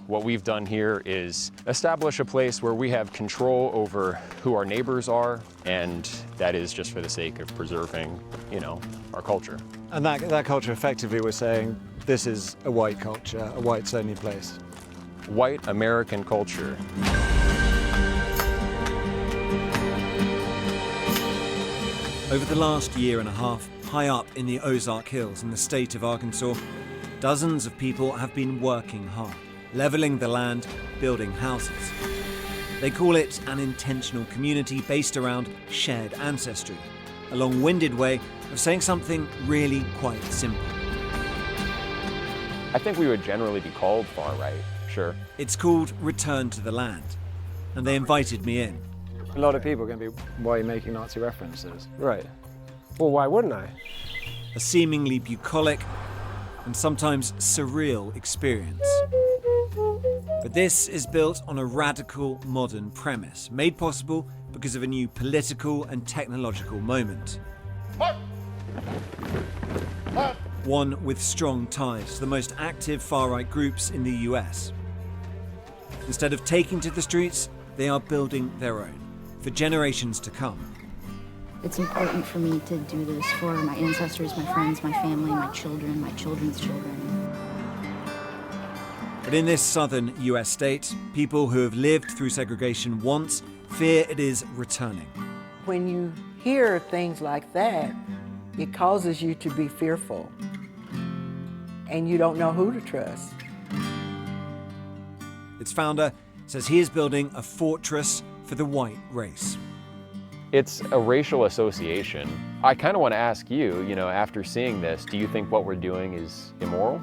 What we've done here is establish a place where we have control over who our neighbors are, and that is just for the sake of preserving, our culture. And that culture, effectively, we're saying this is a white culture, a whites-only place. White American culture. Over the last year and a half, high up in the Ozark Hills in the state of Arkansas, dozens of people have been working hard, leveling the land, building houses. They call it an intentional community based around shared ancestry, a long-winded way of saying something really quite simple. I think we would generally be called far-right, sure. It's called Return to the Land, and they invited me in. A lot of people are going to be, why are you making Nazi references? Right. Well, why wouldn't I? A seemingly bucolic and sometimes surreal experience. But this is built on a radical modern premise, made possible because of a new political and technological moment. One with strong ties to the most active far-right groups in the US. Instead of taking to the streets, they are building their own, for generations to come. It's important for me to do this for my ancestors, my friends, my family, my children, my children's children. But in this southern US state, people who have lived through segregation once fear it is returning. When you hear things like that, it causes you to be fearful, and you don't know who to trust. Its founder says he is building a fortress for the white race. It's a racial association. I kind of want to ask you, after seeing this, do you think what we're doing is immoral?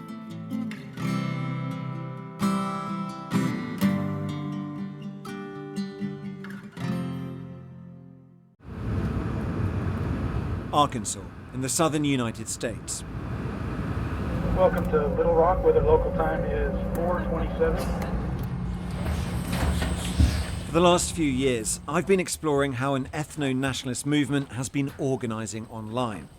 Arkansas, in the southern United States. Welcome to Little Rock, where the local time is 4:27. For the last few years, I've been exploring how an ethno-nationalist movement has been organising online.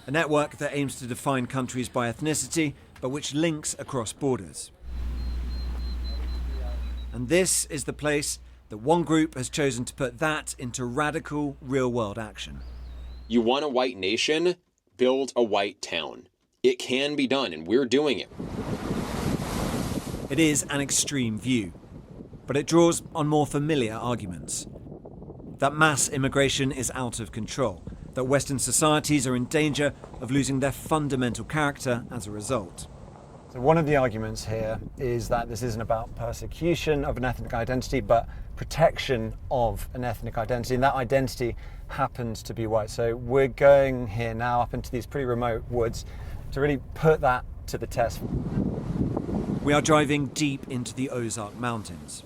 A network that aims to define countries by ethnicity, but which links across borders. And this is the place that one group has chosen to put that into radical, real-world action. You want a white nation? Build a white town. It can be done, and we're doing it. It is an extreme view, but it draws on more familiar arguments. That mass immigration is out of control, that Western societies are in danger of losing their fundamental character as a result. So one of the arguments here is that this isn't about persecution of an ethnic identity, but protection of an ethnic identity, and that identity happens to be white. So we're going here now up into these pretty remote woods to really put that to the test. We are driving deep into the Ozark Mountains.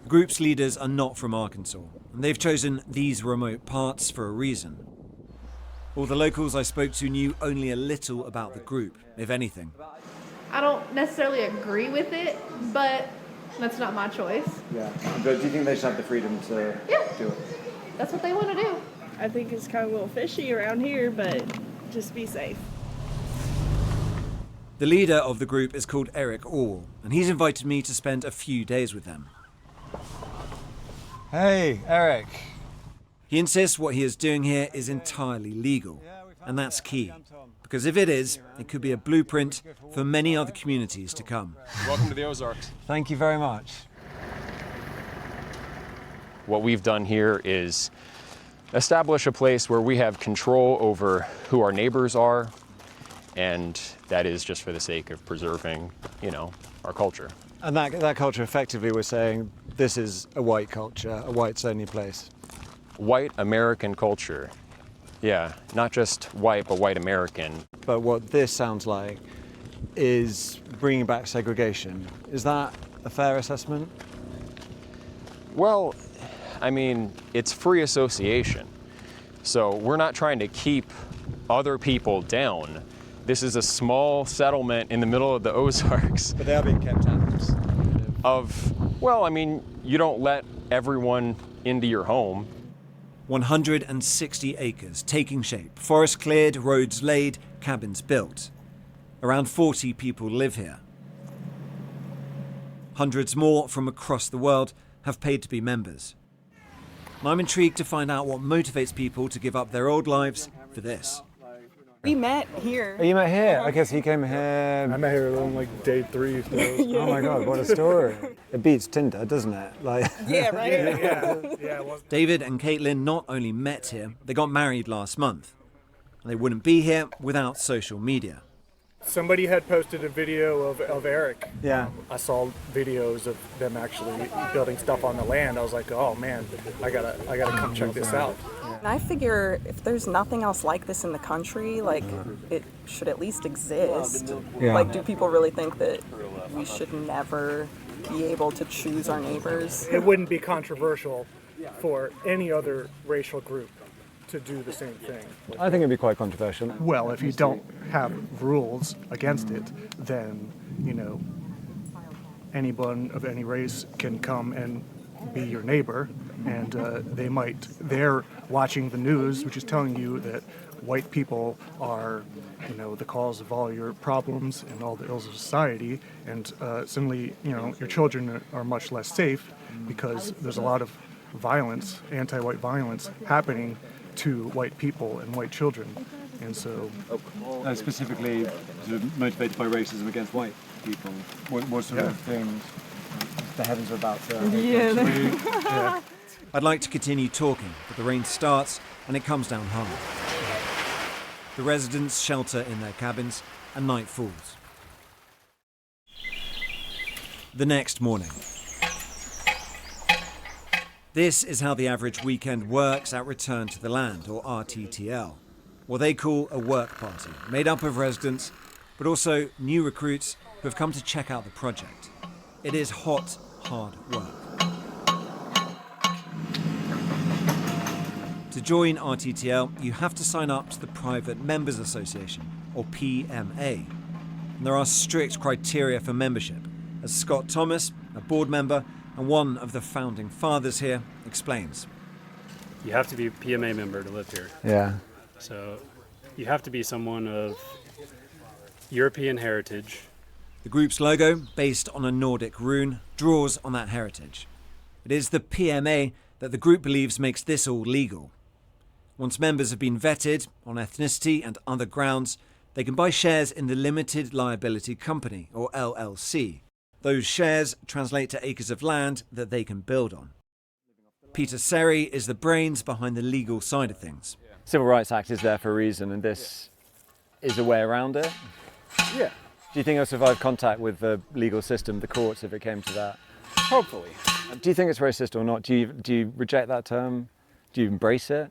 The group's leaders are not from Arkansas, and they've chosen these remote parts for a reason. All the locals I spoke to knew only a little about the group, if anything. I don't necessarily agree with it, but that's not my choice. Yeah, but do you think they should have the freedom to do it? That's what they want to do. I think it's kind of a little fishy around here, but just be safe. The leader of the group is called Eric Orwell, and he's invited me to spend a few days with them. Hey, Eric. He insists what he is doing here is entirely legal, and that's key. Because if it is, it could be a blueprint for many other communities to come. Welcome to the Ozarks. Thank you very much. What we've done here is establish a place where we have control over who our neighbors are, and that is just for the sake of preserving, our culture. And that culture, effectively, we're saying this is a white culture, a whites-only place. White American culture. Yeah, not just white, but white American. But what this sounds like is bringing back segregation. Is that a fair assessment? Well, it's free association. So we're not trying to keep other people down. This is a small settlement in the middle of the Ozarks. But they are being kept out. You don't let everyone into your home. 160 acres taking shape, forest cleared, roads laid, cabins built. Around 40 people live here. Hundreds more from across the world have paid to be members. And I'm intrigued to find out what motivates people to give up their old lives for this. We met here. Oh, you met here? Okay, so you came here. I met her on like day 3. Oh my God, what a story. It beats Tinder, doesn't it? Like. Yeah, right? Yeah. David and Caitlin not only met here, they got married last month. And they wouldn't be here without social media. Somebody had posted a video of Eric. Yeah. I saw videos of them actually building stuff on the land. I was like, oh man, I gotta come check this out. And I figure if there's nothing else like this in the country, like it should at least exist. Yeah. Like, do people really think that we should never be able to choose our neighbors? It wouldn't be controversial for any other racial group to do the same thing. I think it'd be quite controversial. Well, if you don't have rules against it, then, anyone of any race can come and be your neighbor, and they're watching the news, which is telling you that white people are, the cause of all your problems and all the ills of society, and suddenly, your children are much less safe because there's a lot of violence, anti-white violence happening to white people and white children, and so Specifically sort of motivated by racism against white people. What sort of things? The heavens are about to. I'd like to continue talking, but the rain starts and it comes down hard. The residents shelter in their cabins and night falls. The next morning. This is how the average weekend works at Return to the Land, or RTTL, what they call a work party, made up of residents, but also new recruits who have come to check out the project. It is hot, hard work. To join RTTL, you have to sign up to the Private Members Association, or PMA. And there are strict criteria for membership, as Scott Thomas, a board member and one of the founding fathers here, explains. You have to be a PMA member to live here. Yeah. So you have to be someone of European heritage. The group's logo, based on a Nordic rune, draws on that heritage. It is the PMA that the group believes makes this all legal. Once members have been vetted on ethnicity and other grounds, they can buy shares in the Limited Liability Company, or LLC. Those shares translate to acres of land that they can build on. Peter Seri is the brains behind the legal side of things. Civil Rights Act is there for a reason, and this is a way around it. Yeah, Do you think it'll survive contact with the legal system, the courts, if it came to that? hopefully. Do you think it's racist or not? Do you reject that term? Do you embrace it?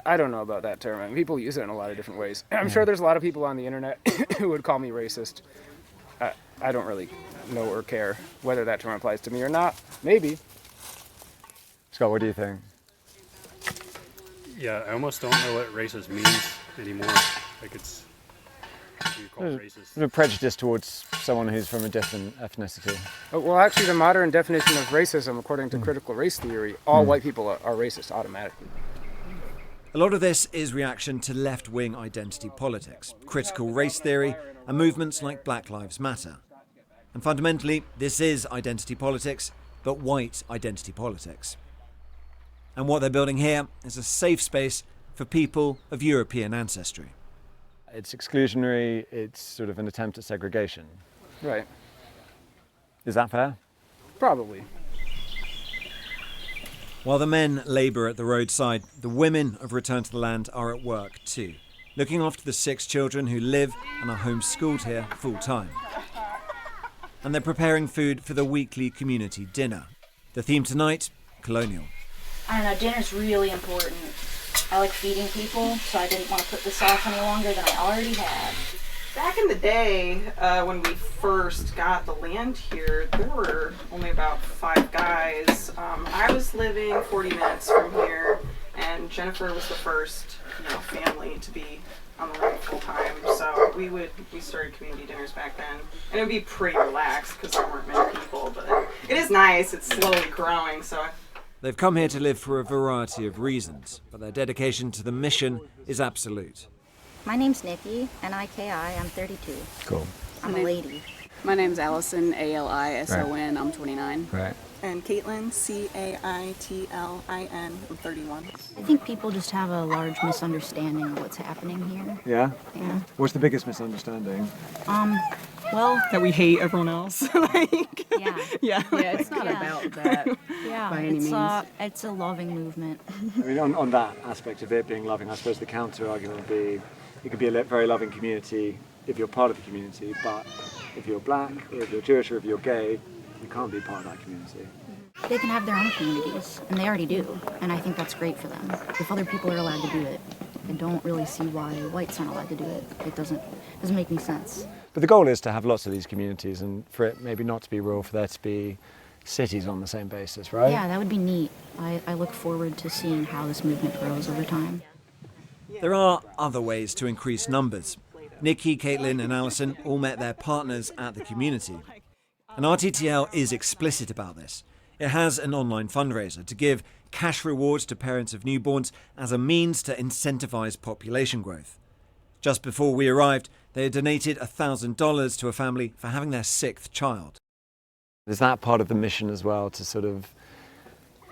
I don't know about that term. I mean, people use it in a lot of different ways. I'm sure there's a lot of people on the internet who would call me racist. I don't really know or care whether that term applies to me or not. Maybe. Scott, what do you think? Yeah, I almost don't know what racist means anymore. Like it's you're called racist. There's a prejudice towards someone who's from a different ethnicity. Well, actually, the modern definition of racism, according to critical race theory, all white people are racist automatically. A lot of this is reaction to left-wing identity politics, critical race theory, and movements like Black Lives Matter. And fundamentally, this is identity politics, but white identity politics. And what they're building here is a safe space for people of European ancestry. It's exclusionary, it's sort of an attempt at segregation. Right. Is that fair? Probably. While the men labour at the roadside, the women of Return to the Land are at work too, looking after the 6 children who live and are homeschooled here full-time. And they're preparing food for the weekly community dinner. The theme tonight, colonial. I don't know, dinner's really important. I like feeding people, so I didn't want to put this off any longer than I already had. Back in the day, when we first got the land here, there were only about 5 guys. I was living 40 minutes from here, and Jennifer was the first, family to be on the land full time. So we started community dinners back then, and it would be pretty relaxed because there weren't many people. But it is nice. It's slowly growing. So. They've come here to live for a variety of reasons, but their dedication to the mission is absolute. My name's Nikki, N-I-K-I. I'm 32. Cool. I'm a lady. My name's Allison, Alison. I'm 29. Right. And Caitlin, Caitlin. I'm 31. I think people just have a large misunderstanding of what's happening here. Yeah? Yeah. What's the biggest misunderstanding? Well, that we hate everyone else. Like, yeah. Yeah. Yeah, it's not about that Yeah, by any means. It's a loving movement. I mean, on that aspect of it being loving, I suppose the counter argument would be it could be a very loving community if you're part of the community, but if you're black, or if you're Jewish, or if you're gay, you can't be part of that community. They can have their own communities, and they already do, and I think that's great for them. If other people are allowed to do it, I don't really see why whites aren't allowed to do it. It doesn't make any sense. But the goal is to have lots of these communities, and for it maybe not to be rural, for there to be cities on the same basis, right? Yeah, that would be neat. I look forward to seeing how this movement grows over time. There are other ways to increase numbers. Nikki, Caitlin and Allison all met their partners at the community. And RTTL is explicit about this. It has an online fundraiser to give cash rewards to parents of newborns as a means to incentivise population growth. Just before we arrived, they had donated $1,000 to a family for having their 6th child. Is that part of the mission as well, to sort of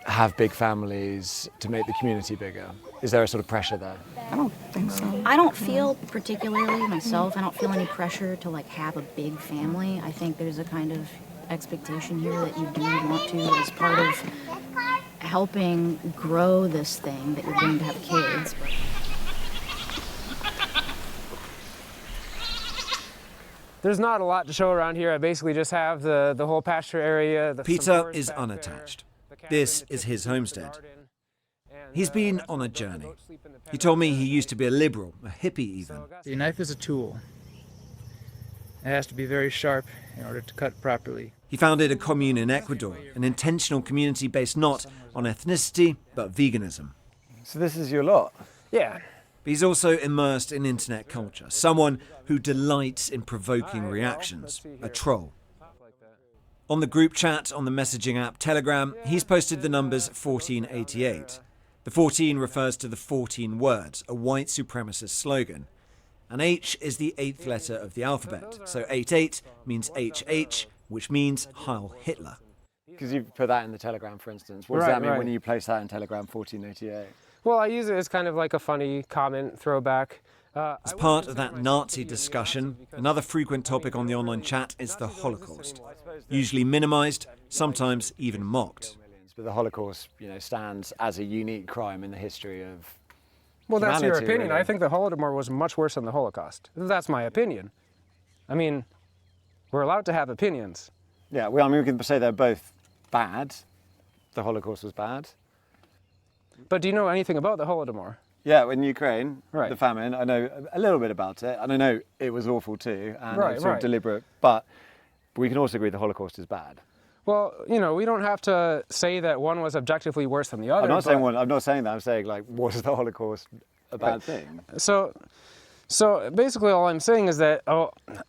have big families to make the community bigger? Is there a sort of pressure there? I don't think so. I don't feel particularly myself, I don't feel any pressure to like have a big family. I think there's a kind of expectation here that you do want to, as part of helping grow this thing, that you're going to have kids. There's not a lot to show around here. I basically just have the whole pasture area. Peter is unattached. This is his homestead. He's been on a journey. He told me he used to be a liberal, a hippie even. The knife is a tool. It has to be very sharp in order to cut properly. He founded a commune in Ecuador, an intentional community based not on ethnicity, but veganism. So this is your lot? Yeah. But he's also immersed in internet culture, someone who delights in provoking reactions, a troll. On the group chat on the messaging app Telegram, he's posted the numbers 1488. The 14 refers to the 14 words, a white supremacist slogan. And H is the 8th letter of the alphabet, so 88 means HH, which means Heil Hitler. Because you've put that in the Telegram, for instance. What does that mean when you place that in Telegram 1488? Well, I use it as kind of like a funny comment, throwback. As part of that Nazi discussion, another frequent topic on the online chat is the Holocaust. Usually minimised, sometimes even mocked. But the Holocaust, stands as a unique crime in the history of Well, that's your opinion. Really. I think the Holodomor was much worse than the Holocaust. That's my opinion. I mean, we're allowed to have opinions. Yeah, well, we can say they're both bad. The Holocaust was bad. But do you know anything about the Holodomor? Yeah, in Ukraine, right. The famine, I know a little bit about it, and I know it was awful too, and it was sort of deliberate, but we can also agree the Holocaust is bad. Well, we don't have to say that one was objectively worse than the other. I'm not saying one. I'm not saying that. I'm saying, was the Holocaust a bad thing? So basically, all I'm saying is that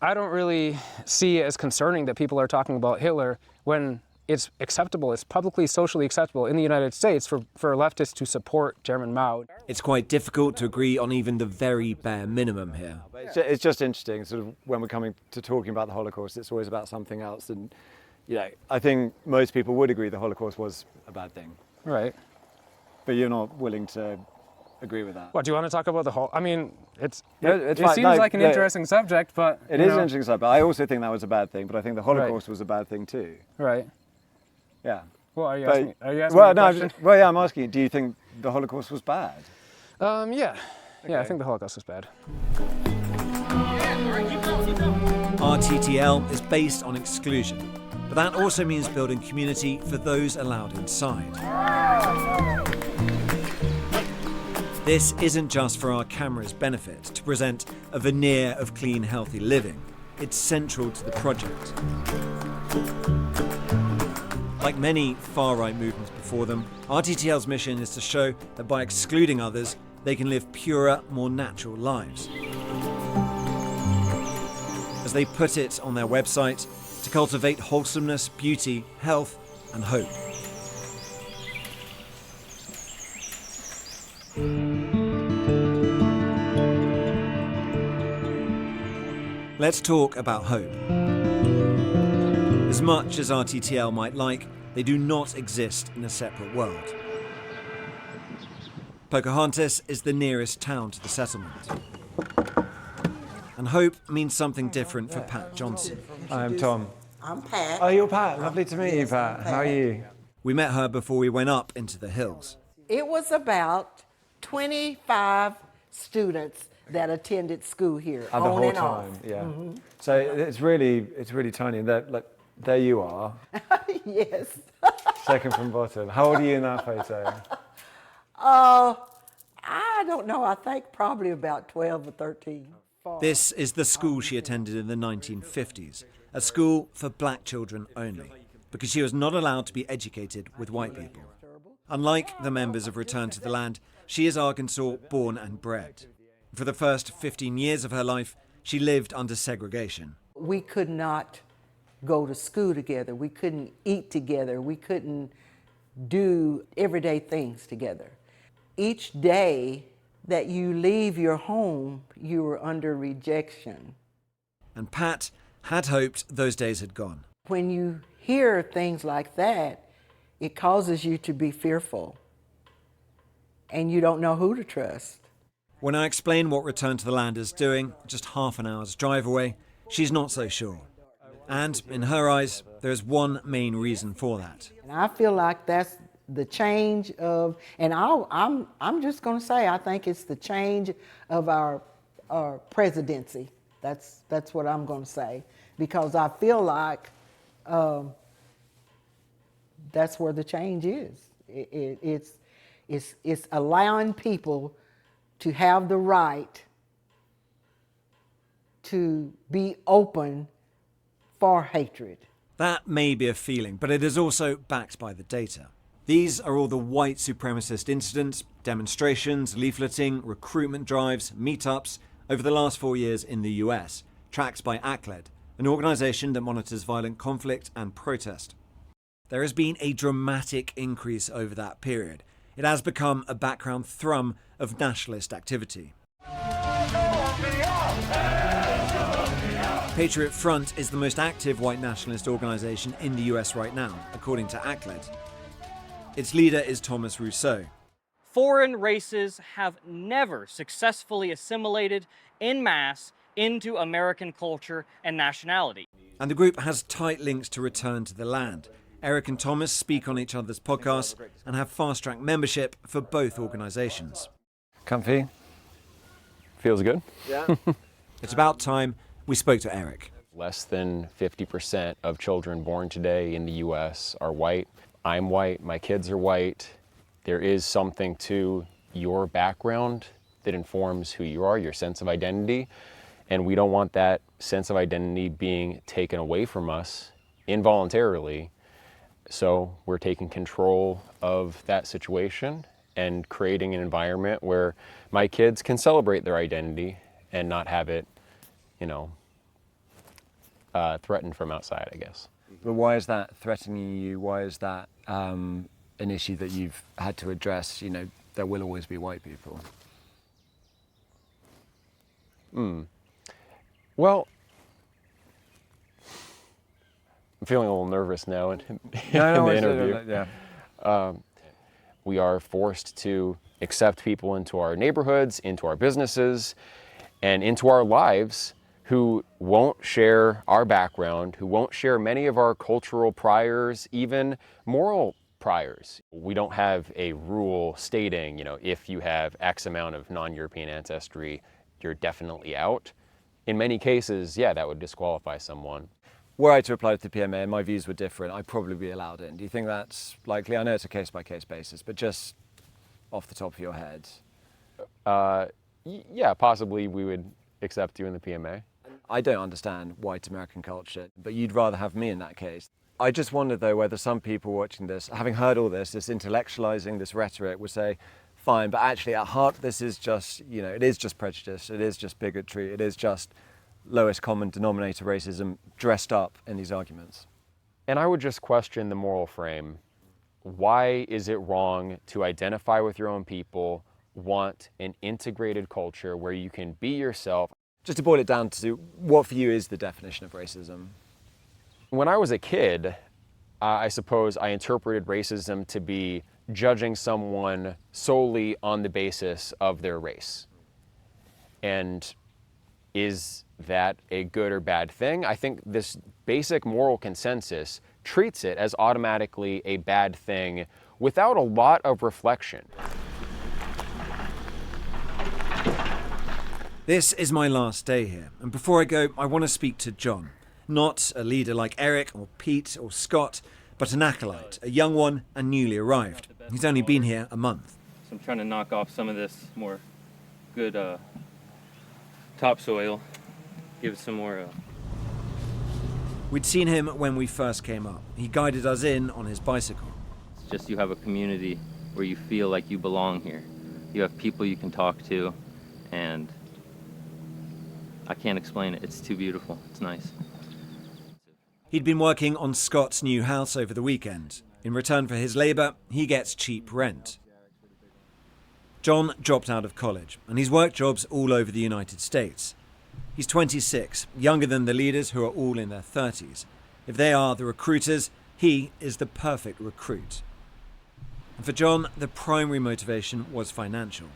I don't really see it as concerning that people are talking about Hitler when it's acceptable. It's publicly, socially acceptable in the United States for leftists to support Chairman Mao. It's quite difficult to agree on even the very bare minimum here. It's just interesting, sort of, when we're coming to talking about the Holocaust, it's always about something else, and I think most people would agree the Holocaust was a bad thing. Right. But you're not willing to agree with that. What, do you want to talk about the whole? I mean, it fine. seems like an interesting subject, but it is an interesting subject. I also think that was a bad thing, but I think the Holocaust was a bad thing too. Right. Yeah. Well, are you asking me a question? Yeah, I'm asking you, do you think the Holocaust was bad? Yeah. Yeah, I think the Holocaust was bad. RTTL is based on exclusion, but that also means building community for those allowed inside. This isn't just for our camera's benefit, to present a veneer of clean, healthy living. It's central to the project. Like many far-right movements before them, RTTL's mission is to show that by excluding others, they can live purer, more natural lives. As they put it on their website, to cultivate wholesomeness, beauty, health, and hope. Let's talk about hope. As much as RTTL might like, they do not exist in a separate world. Pocahontas is the nearest town to the settlement. And hope means something different for Pat Johnson. I'm Tom. I'm Pat. Oh, you're Pat. Lovely to meet you, Pat. How are you? We met her before we went up into the hills. It was about 25 students that attended school here. The whole and time, off. yeah. Mhm. So it's really tiny. There you are. Yes. Second from bottom. How old are you in that photo? I don't know. I think probably about 12 or 13. This is the school she attended in the 1950s, a school for black children only, because she was not allowed to be educated with white people. Unlike the members of Return to the Land, she is Arkansas born and bred. For the first 15 years of her life, she lived under segregation. We could not go to school together. We couldn't eat together. We couldn't do everyday things together. Each day that you leave your home, you were under rejection. And Pat had hoped those days had gone. When you hear things like that, it causes you to be fearful. And you don't know who to trust. When I explain what Return to the Land is doing, just half an hour's drive away, she's not so sure. And in her eyes, there is one main reason for that. And I feel like that's the change of, and I'm just going to say, I think it's the change of our presidency. That's what I'm going to say, because I feel like that's where the change is. It's allowing people to have the right to be open for hatred. That may be a feeling, but it is also backed by the data. These are all the white supremacist incidents, demonstrations, leafleting, recruitment drives, meetups over the last 4 years in the US, tracked by ACLED, an organisation that monitors violent conflict and protest. There has been a dramatic increase over that period. It has become a background thrum of nationalist activity. Patriot Front is the most active white nationalist organisation in the US right now, according to ACLED. Its leader is Thomas Rousseau. Foreign races have never successfully assimilated en masse into American culture and nationality. And the group has tight links to Return to the Land. Eric and Thomas speak on each other's podcasts and have fast-track membership for both organisations. Comfy? Feels good. Yeah. It's about time we spoke to Eric. Less than 50% of children born today in the US are white. I'm white, my kids are white. There is something to your background that informs who you are, your sense of identity. And we don't want that sense of identity being taken away from us involuntarily. So we're taking control of that situation and creating an environment where my kids can celebrate their identity and not have it, threatened from outside, I guess. But why is that threatening you? Why is that an issue that you've had to address? There will always be white people. Well, I'm feeling a little nervous now in No, the interview. Yeah. We are forced to accept people into our neighborhoods, into our businesses, and into our lives who won't share our background, who won't share many of our cultural priors, even moral priors. We don't have a rule stating, if you have X amount of non-European ancestry, you're definitely out. In many cases, yeah, that would disqualify someone. Were I to apply to the PMA and my views were different, I'd probably be allowed in. Do you think that's likely? I know it's a case-by-case basis, but just off the top of your head. Yeah, possibly we would accept you in the PMA. I don't understand white American culture, but you'd rather have me in that case. I just wonder, though, whether some people watching this, having heard all this intellectualizing, this rhetoric, would say, fine, but actually at heart, this is just, it is just prejudice, it is just bigotry, it is just lowest common denominator racism dressed up in these arguments. And I would just question the moral frame. Why is it wrong to identify with your own people, want an integrated culture where you can be yourself? Just to boil it down to what for you is the definition of racism? When I was a kid, I suppose I interpreted racism to be judging someone solely on the basis of their race. And is that a good or bad thing? I think this basic moral consensus treats it as automatically a bad thing without a lot of reflection. This is my last day here, and before I go, I want to speak to John. Not a leader like Eric or Pete or Scott, but an acolyte, a young one and newly arrived. He's only been here a month. So I'm trying to knock off some of this more good topsoil, give it some more... We'd seen him when we first came up. He guided us in on his bicycle. It's just you have a community where you feel like you belong here. You have people you can talk to, and I can't explain it. It's too beautiful. It's nice. He'd been working on Scott's new house over the weekend. In return for his labour, he gets cheap rent. John dropped out of college, and he's worked jobs all over the United States. He's 26, younger than the leaders who are all in their 30s. If they are the recruiters, he is the perfect recruit. And for John, the primary motivation was financial.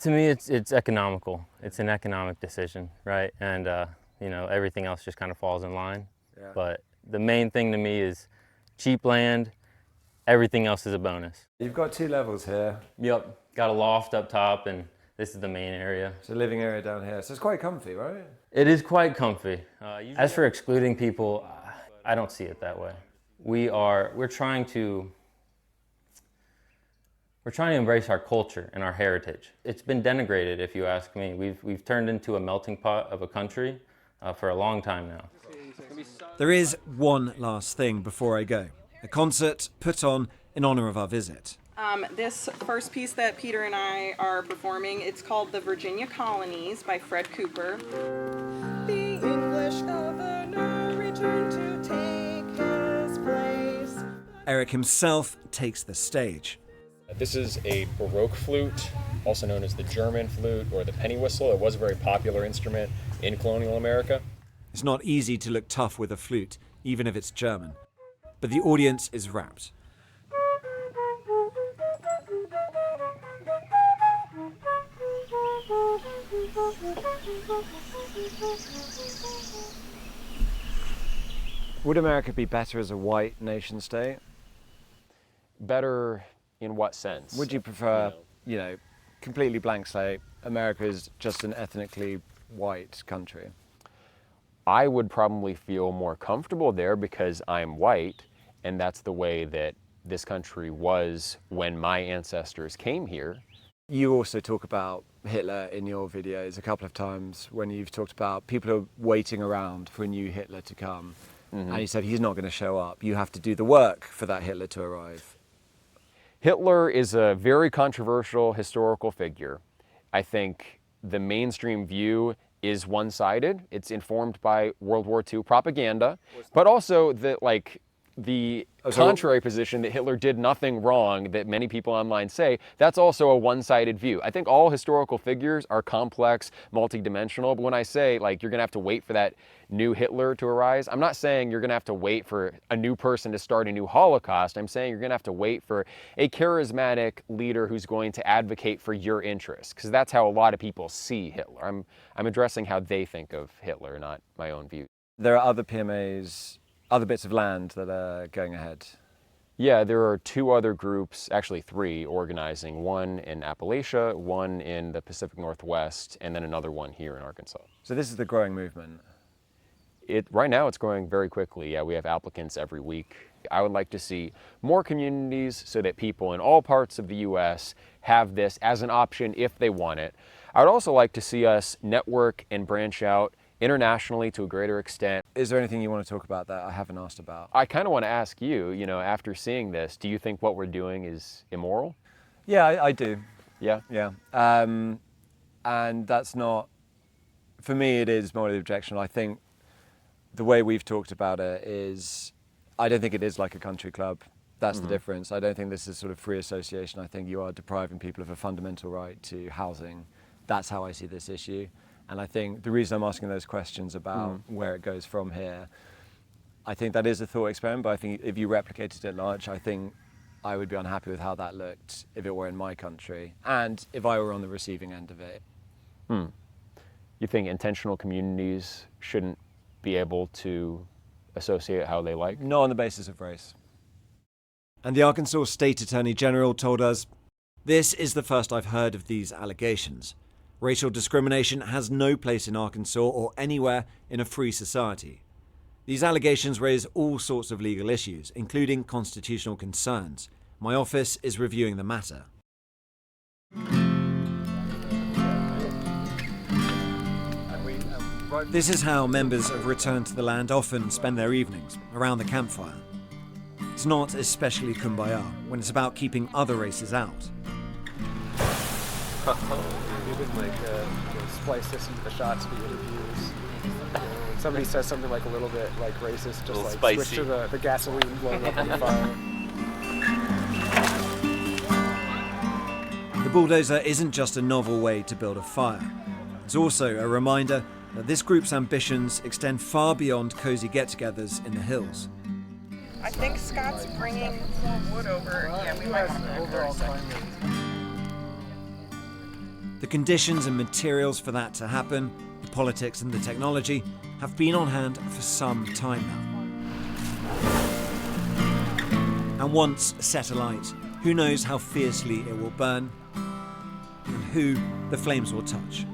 To me, it's economical. It's an economic decision, right? And, everything else just kind of falls in line. Yeah. But the main thing to me is cheap land. Everything else is a bonus. You've got 2 levels here. Yep. Got a loft up top, and this is the main area. So living area down here. So it's quite comfy, right? It is quite comfy. As for excluding people, I don't see it that way. We're trying to embrace our culture and our heritage. It's been denigrated, if you ask me. We've turned into a melting pot of a country for a long time now. There is one last thing before I go. A concert put on in honor of our visit. This first piece that Peter and I are performing, it's called The Virginia Colonies by Fred Cooper. The English governor returned to take his place. Eric himself takes the stage. This is a Baroque flute, also known as the German flute or the penny whistle. It was a very popular instrument in colonial America. It's not easy to look tough with a flute, even if it's German. But the audience is rapt. Would America be better as a white nation state? Better in what sense? Would you prefer, completely blank slate, America is just an ethnically white country? I would probably feel more comfortable there because I'm white, and that's the way that this country was when my ancestors came here. You also talk about Hitler in your videos a couple of times when you've talked about people are waiting around for a new Hitler to come. Mm-hmm. And you said he's not going to show up. You have to do the work for that Hitler to arrive. Hitler is a very controversial historical figure. I think the mainstream view is one-sided. It's informed by World War II propaganda, but also the contrary position that Hitler did nothing wrong that many people online say, that's also a one-sided view. I think all historical figures are complex, multidimensional, but when I say you're gonna have to wait for that new Hitler to arise, I'm not saying you're gonna have to wait for a new person to start a new Holocaust. I'm saying you're gonna have to wait for a charismatic leader who's going to advocate for your interests, because that's how a lot of people see Hitler. I'm addressing how they think of Hitler, not my own view. There are other PMAs, other bits of land that are going ahead? Yeah, there are 2 other groups, actually 3, organizing. One in Appalachia, one in the Pacific Northwest, and then another one here in Arkansas. So this is the growing movement? Right now it's growing very quickly. Yeah, we have applicants every week. I would like to see more communities so that people in all parts of the U.S. have this as an option if they want it. I would also like to see us network and branch out internationally to a greater extent. Is there anything you want to talk about that I haven't asked about? I kind of want to ask you, after seeing this, do you think what we're doing is immoral? Yeah, I do. Yeah? Yeah. And that's not, for me, it is morally objectionable. I think the way we've talked about it is, I don't think it is like a country club. That's the difference. I don't think this is sort of free association. I think you are depriving people of a fundamental right to housing. That's how I see this issue. And I think the reason I'm asking those questions about where it goes from here I think that is a thought experiment, but I think if you replicated it large, I think I would be unhappy with how that looked if it were in my country and if I were on the receiving end of it. You think intentional communities shouldn't be able to associate how they like? Not on the basis of race. And the Arkansas State Attorney General told us, "This is the first I've heard of these allegations. Racial discrimination has no place in Arkansas or anywhere in a free society. These allegations raise all sorts of legal issues, including constitutional concerns. My office is reviewing the matter." This is how members of Return to the Land often spend their evenings, around the campfire. It's not especially kumbaya when it's about keeping other races out. You can splice this into the shots for your reviews. When somebody says something like a little bit like racist, just like spicy. switch to the gasoline blowing up on the fire. The bulldozer isn't just a novel way to build a fire. It's also a reminder that this group's ambitions extend far beyond cozy get-togethers in the hills. I think Scott's bringing more wood over. Yeah, we might want to overall The conditions and materials for that to happen, the politics and the technology, have been on hand for some time now. And once set alight, who knows how fiercely it will burn and who the flames will touch.